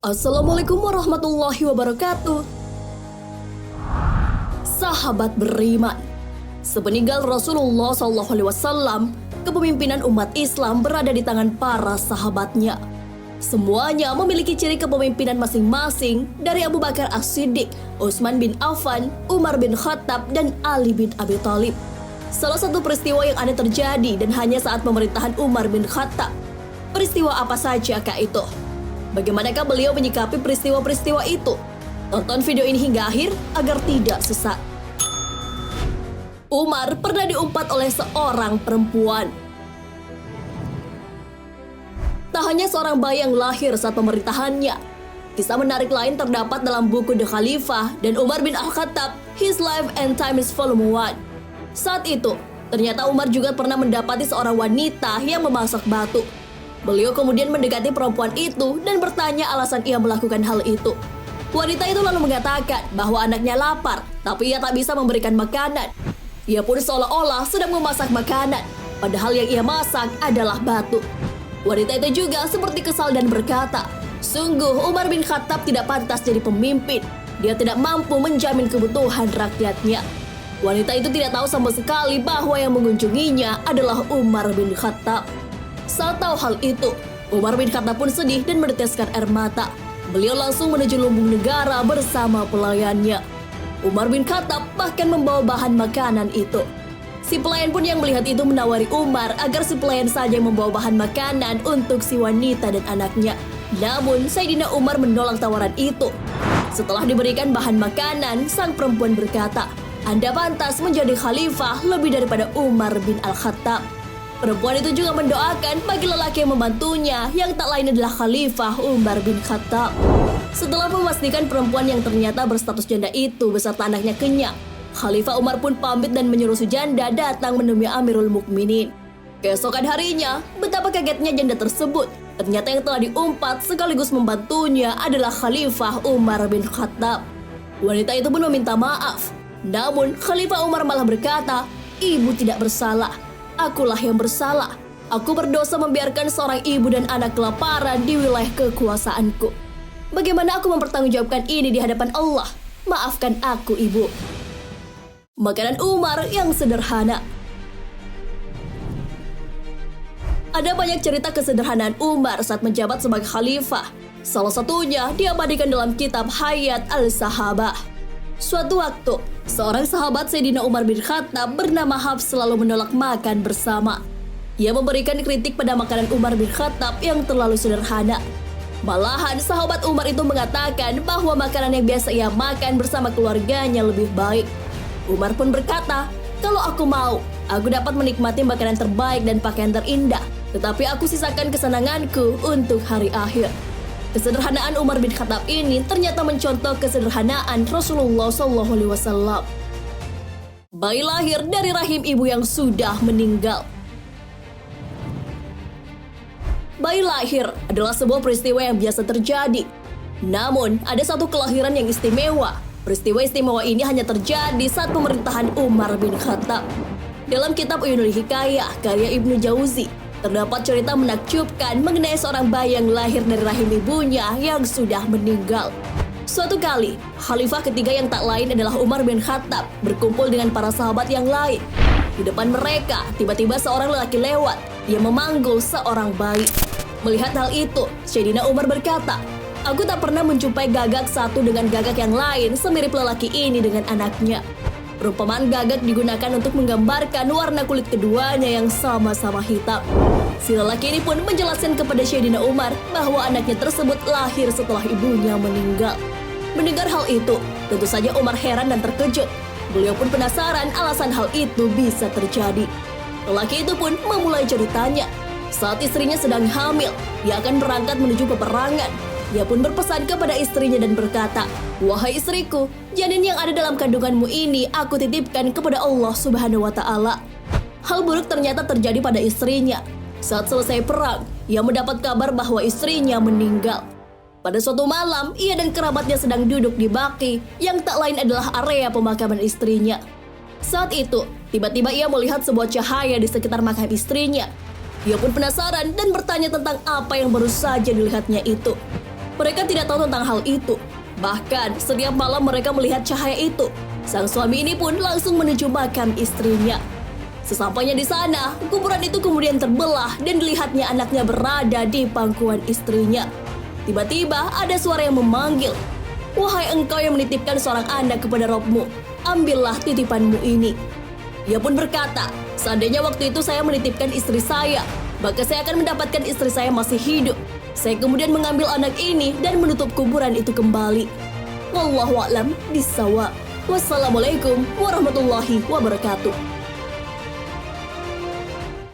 Assalamualaikum warahmatullahi wabarakatuh. Sahabat beriman, sepeninggal Rasulullah SAW, kepemimpinan umat Islam berada di tangan para sahabatnya. Semuanya memiliki ciri kepemimpinan masing-masing dari Abu Bakar As-Siddiq, Utsman bin Affan, Umar bin Khattab, dan Ali bin Abi Thalib. Salah satu peristiwa yang ada terjadi dan hanya saat pemerintahan Umar bin Khattab. Peristiwa apa saja kah itu? Bagaimanakah beliau menyikapi peristiwa-peristiwa itu? Tonton video ini hingga akhir agar tidak sesat. Umar pernah diumpat oleh seorang perempuan. Tak hanya seorang bayi yang lahir saat pemerintahannya. Kisah menarik lain terdapat dalam buku The Khalifah dan Umar bin Al-Khattab, His Life and Times Volume 1. Saat itu, ternyata Umar juga pernah mendapati seorang wanita yang memasak batu. Beliau kemudian mendekati perempuan itu dan bertanya alasan ia melakukan hal itu. Wanita itu lalu mengatakan bahwa anaknya lapar, tapi ia tak bisa memberikan makanan. Ia pun seolah-olah sedang memasak makanan, padahal yang ia masak adalah batu. Wanita itu juga seperti kesal dan berkata, "Sungguh Umar bin Khattab tidak pantas jadi pemimpin. Dia tidak mampu menjamin kebutuhan rakyatnya." Wanita itu tidak tahu sama sekali bahwa yang mengunjunginya adalah Umar bin Khattab. Saat tahu hal itu, Umar bin Khattab pun sedih dan meneteskan air mata. Beliau langsung menuju lumbung negara bersama pelayannya. Umar bin Khattab bahkan membawa bahan makanan itu. Si pelayan pun yang melihat itu menawari Umar agar si pelayan saja yang membawa bahan makanan untuk si wanita dan anaknya. Namun, Sayyidina Umar menolak tawaran itu. Setelah diberikan bahan makanan, sang perempuan berkata, "Anda pantas menjadi khalifah lebih daripada Umar bin Al-Khattab." Perempuan itu juga mendoakan bagi lelaki yang membantunya yang tak lain adalah Khalifah Umar bin Khattab. Setelah memastikan perempuan yang ternyata berstatus janda itu beserta anaknya kenyang, Khalifah Umar pun pamit dan menyuruh si janda datang menemui Amirul Mukminin. Keesokan harinya, betapa kagetnya janda tersebut. Ternyata yang telah diumpat sekaligus membantunya adalah Khalifah Umar bin Khattab. Wanita itu pun meminta maaf. Namun Khalifah Umar malah berkata, "Ibu tidak bersalah. Akulah yang bersalah. Aku berdosa membiarkan seorang ibu dan anak kelaparan di wilayah kekuasaanku. Bagaimana aku mempertanggungjawabkan ini di hadapan Allah? Maafkan aku, ibu." Makanan Umar yang sederhana. Ada banyak cerita kesederhanaan Umar saat menjabat sebagai khalifah. Salah satunya diabadikan dalam kitab Hayat Al-Sahabah. Suatu waktu, seorang sahabat Sayyidina Umar bin Khattab bernama Hafs selalu menolak makan bersama. Ia memberikan kritik pada makanan Umar bin Khattab yang terlalu sederhana. Malahan sahabat Umar itu mengatakan bahwa makanan yang biasa ia makan bersama keluarganya lebih baik. Umar pun berkata, "Kalau aku mau, aku dapat menikmati makanan terbaik dan pakaian terindah, tetapi aku sisakan kesenanganku untuk hari akhir." Kesederhanaan Umar bin Khattab ini ternyata mencontoh kesederhanaan Rasulullah SAW. Bayi lahir dari rahim ibu yang sudah meninggal. Bayi lahir adalah sebuah peristiwa yang biasa terjadi. Namun, ada satu kelahiran yang istimewa. Peristiwa istimewa ini hanya terjadi saat pemerintahan Umar bin Khattab. Dalam kitab Uyunul Hikayah karya Ibnu Jauzi, terdapat cerita menakjubkan mengenai seorang bayi yang lahir dari rahim ibunya yang sudah meninggal. Suatu kali, khalifah ketiga yang tak lain adalah Umar bin Khattab berkumpul dengan para sahabat yang lain. Di depan mereka, tiba-tiba seorang lelaki lewat. Ia memanggul seorang bayi. Melihat hal itu, Sayyidina Umar berkata, "Aku tak pernah menjumpai gagak satu dengan gagak yang lain semirip lelaki ini dengan anaknya." Perumpamaan gagak digunakan untuk menggambarkan warna kulit keduanya yang sama-sama hitam. Si lelaki ini pun menjelaskan kepada Sayyidina Umar bahwa anaknya tersebut lahir setelah ibunya meninggal. Mendengar hal itu, tentu saja Umar heran dan terkejut. Beliau pun penasaran alasan hal itu bisa terjadi. Lelaki itu pun memulai ceritanya. Saat istrinya sedang hamil, ia akan berangkat menuju peperangan. Ia pun berpesan kepada istrinya dan berkata, "Wahai istriku, janin yang ada dalam kandunganmu ini aku titipkan kepada Allah Subhanahu wa Ta'ala." Hal buruk ternyata terjadi pada istrinya. Saat selesai perang, ia mendapat kabar bahwa istrinya meninggal. Pada suatu malam, ia dan kerabatnya sedang duduk di baki yang tak lain adalah area pemakaman istrinya. Saat itu, tiba-tiba ia melihat sebuah cahaya di sekitar makam istrinya. Ia pun penasaran dan bertanya tentang apa yang baru saja dilihatnya itu. Mereka tidak tahu tentang hal itu. Bahkan setiap malam mereka melihat cahaya itu. Sang suami ini pun langsung menuju makam istrinya. Sesampainya di sana, kuburan itu kemudian terbelah dan dilihatnya anaknya berada di pangkuan istrinya. Tiba-tiba ada suara yang memanggil, "Wahai engkau yang menitipkan seorang anak kepada Robmu, ambillah titipanmu ini." Ia pun berkata, "Seandainya waktu itu saya menitipkan istri saya, maka saya akan mendapatkan istri saya masih hidup. Saya kemudian mengambil anak ini dan menutup kuburan itu kembali." Wallahu a'lam bishawab. Wassalamualaikum warahmatullahi wabarakatuh.